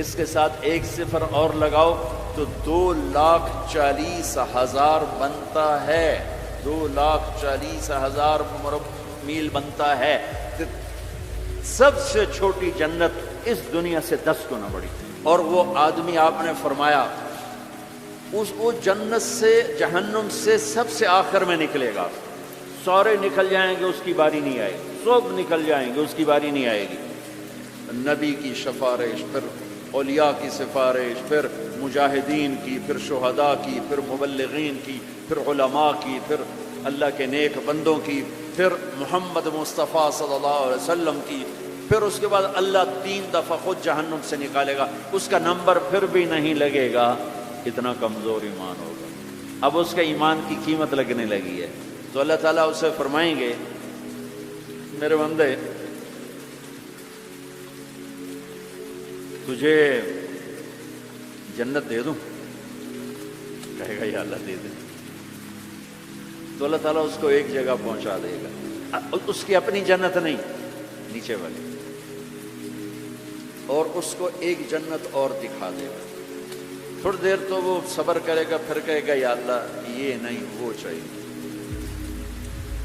اس کے ساتھ ایک صفر اور لگاؤ تو 2,40,000 بنتا ہے، 2,40,000 میل بنتا ہے۔ سب سے چھوٹی جنت اس دنیا سے 10 گنا بڑی۔ اور وہ آدمی آپ نے فرمایا وہ جنت سے، جہنم سے سب سے آخر میں نکلے گا۔ سارے نکل جائیں گے، اس کی باری نہیں آئے گی، سب نکل جائیں گے، اس کی باری نہیں آئے گی۔ نبی کی سفارش، پھر اولیاء کی سفارش، پھر مجاہدین کی، پھر شہداء کی، پھر مبلغین کی، پھر علماء کی، پھر اللہ کے نیک بندوں کی، پھر محمد مصطفیٰ صلی اللہ علیہ وسلم کی، پھر اس کے بعد اللہ 3 دفعہ خود جہنم سے نکالے گا، اس کا نمبر پھر بھی نہیں لگے گا، اتنا کمزور ایمان ہوگا۔ اب اس کے ایمان کی قیمت لگنے لگی ہے، تو اللہ تعالیٰ اسے فرمائیں گے میرے بندے تجھے جنت دے دوں؟ کہے گا یا اللہ دے دے۔ تو اللہ تعالیٰ اس کو ایک جگہ پہنچا دے گا، اس کی اپنی جنت نہیں، نیچے والی، اور اس کو ایک جنت اور دکھا دے گا۔ تھوڑی دیر تو وہ صبر کرے گا، پھر کہے گا یا اللہ یہ نہیں وہ چاہیے۔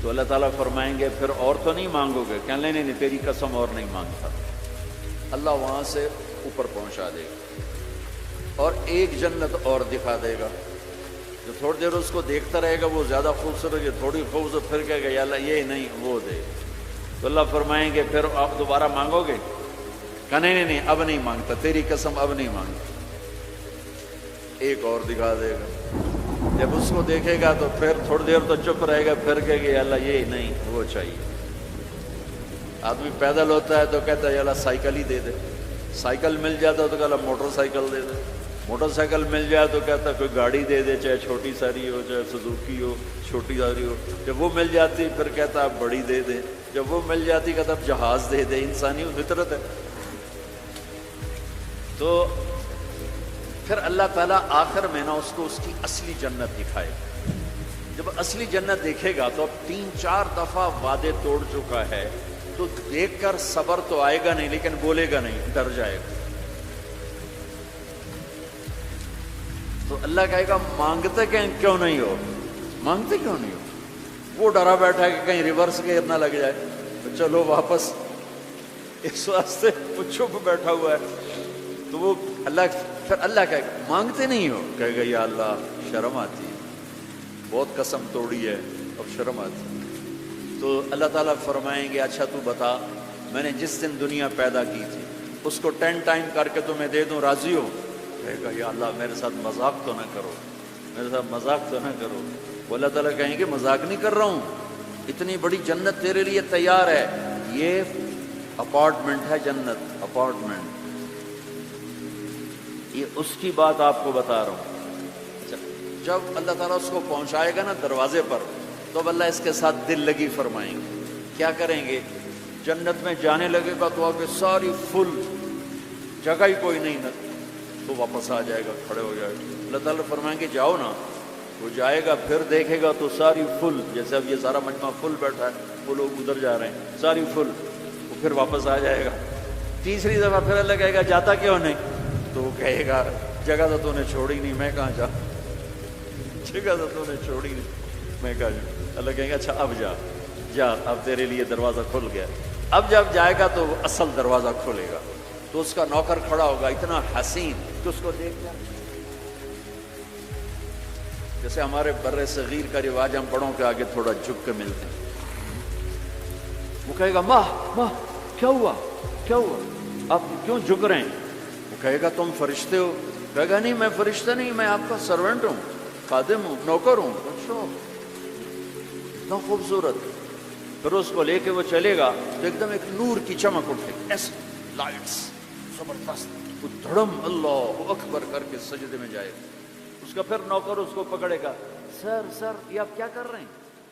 تو اللہ تعالیٰ فرمائیں گے پھر اور تو نہیں مانگو گے؟ کہ نہیں نہیں تیری قسم اور نہیں مانگتا۔ اللہ وہاں سے اوپر پہنچا دے گا اور ایک جنت اور دکھا دے گا۔ جو تھوڑی دیر اس کو دیکھتا رہے گا وہ زیادہ خوبصورت ہے، تھوڑی خوبصورت، پھر کہے گا یا اللہ یہ نہیں وہ دے۔ تو اللہ فرمائیں گے پھر آپ دوبارہ مانگو گے؟ کہ نہیں نہیں اب نہیں مانگتا، تیری قسم اب نہیں مانگتا۔ ایک اور دکھا دے گا۔ جب اس کو دیکھے گا تو پھر تھوڑی دیر تو چپ رہے گا، پھر کہے گا یا اللہ یہ نہیں وہ چاہیے۔ آدمی پیدل ہوتا ہے تو کہتا ہے یا اللہ سائیکل ہی دے دے، سائیکل مل جاتا تو کہتا موٹر سائیکل دے دے، موٹر سائیکل مل جائے تو کہتا کوئی گاڑی دے دے، چاہے چھوٹی ساری ہو چاہے سزوکی ہو، چھوٹی ساری ہو۔ جب وہ مل جاتی پھر کہتا بڑی دے دے، جب وہ مل جاتی کہتا جہاز دے دے۔ انسانی فطرت ہے۔ تو پھر اللہ تعالیٰ آخر میں نا اس کو اس کی اصلی جنت دکھائے گا۔ جب اصلی جنت دیکھے گا تو اب 3-4 دفعہ وعدے توڑ چکا ہے، تو دیکھ کر صبر تو آئے گا نہیں، لیکن بولے گا نہیں، ڈر جائے گا۔ تو اللہ کہے گا مانگتے کیوں نہیں ہو؟ مانگتے کیوں نہیں ہو؟ وہ ڈرا بیٹھا ہے کہ کہیں ریورس گیئر نہ لگ جائے، تو چلو واپس، اس واسطے وہ چپ بیٹھا ہوا ہے۔ تو وہ پھر اللہ کہے گا مانگتے نہیں ہو؟ کہے گا یا اللہ شرم آتی ہے، بہت قسم توڑی ہے، اب شرم آتی ہے۔ تو اللہ تعالیٰ فرمائیں گے اچھا تو بتا، میں نے جس دن دنیا پیدا کی تھی اس کو 10 ٹائم کر کے تمہیں دے دوں، راضی ہو؟ کہے گا یا اللہ میرے ساتھ مذاق تو نہ کرو، میرے ساتھ مذاق تو نہ کرو۔ وہ اللہ تعالیٰ کہیں گے مذاق نہیں کر رہا ہوں، اتنی بڑی جنت تیرے لیے تیار ہے، یہ اپارٹمنٹ ہے، جنت اپارٹمنٹ، یہ اس کی بات آپ کو بتا رہا ہوں۔ جب اللہ تعالیٰ اس کو پہنچائے گا نا دروازے پر، تو اب اللہ اس کے ساتھ دل لگی فرمائیں گے۔ کیا کریں گے؟ جنت میں جانے لگے گا تو آپ ساری فل جگہ ہی کوئی نہیں نا، تو واپس آ جائے گا، کھڑے ہو جائے گا۔ اللہ تعالیٰ فرمائیں گے جاؤ نا، وہ جائے گا، پھر دیکھے گا تو ساری فل، جیسے اب یہ سارا مجمع فل بیٹھا ہے، وہ لوگ ادھر جا رہے ہیں، ساری فل، وہ پھر واپس آ جائے گا۔ تیسری دفعہ پھر اللہ کہے گا جاتا کیوں نہیں؟ تو وہ کہے گا جگہ تو نے چھوڑی نہیں، میں کہاں جا، جگہ تو نے چھوڑی نہیں، میں کہاں جا۔ اللہ کہے گا اچھا اب جا، جا، اب تیرے لیے دروازہ کھل گیا۔ اب جب جائے گا تو اصل دروازہ کھلے گا، تو اس کا نوکر کھڑا ہوگا اتنا حسین کہ اس کو دیکھ لیا، جیسے ہمارے بر صغیر کا رواج، ہم بڑوں کے آگے تھوڑا جھک کے ملتے ہیں۔ وہ کہے گا ماں ماں کیا ہوا، کیا ہوا، آپ کیوں جھک رہے ہیں؟ وہ کہے گا تم فرشتے ہو؟ کہے گا نہیں میں فرشتہ نہیں، میں آپ کا سرونٹ ہوں، خادم ہوں، نوکر ہوں۔ اچھا، اتنا خوبصورت۔ پھر اس کو لے کے وہ چلے گا تو ایک دم ایک نور کی چمک اٹھے، ایسے لائٹس زبردست، وہ دھڑم اللہ اکبر کر کے سجدے میں جائے گا۔ اس کا پھر نوکر اس کو پکڑے گا، سر سر یہ آپ کیا کر رہے ہیں؟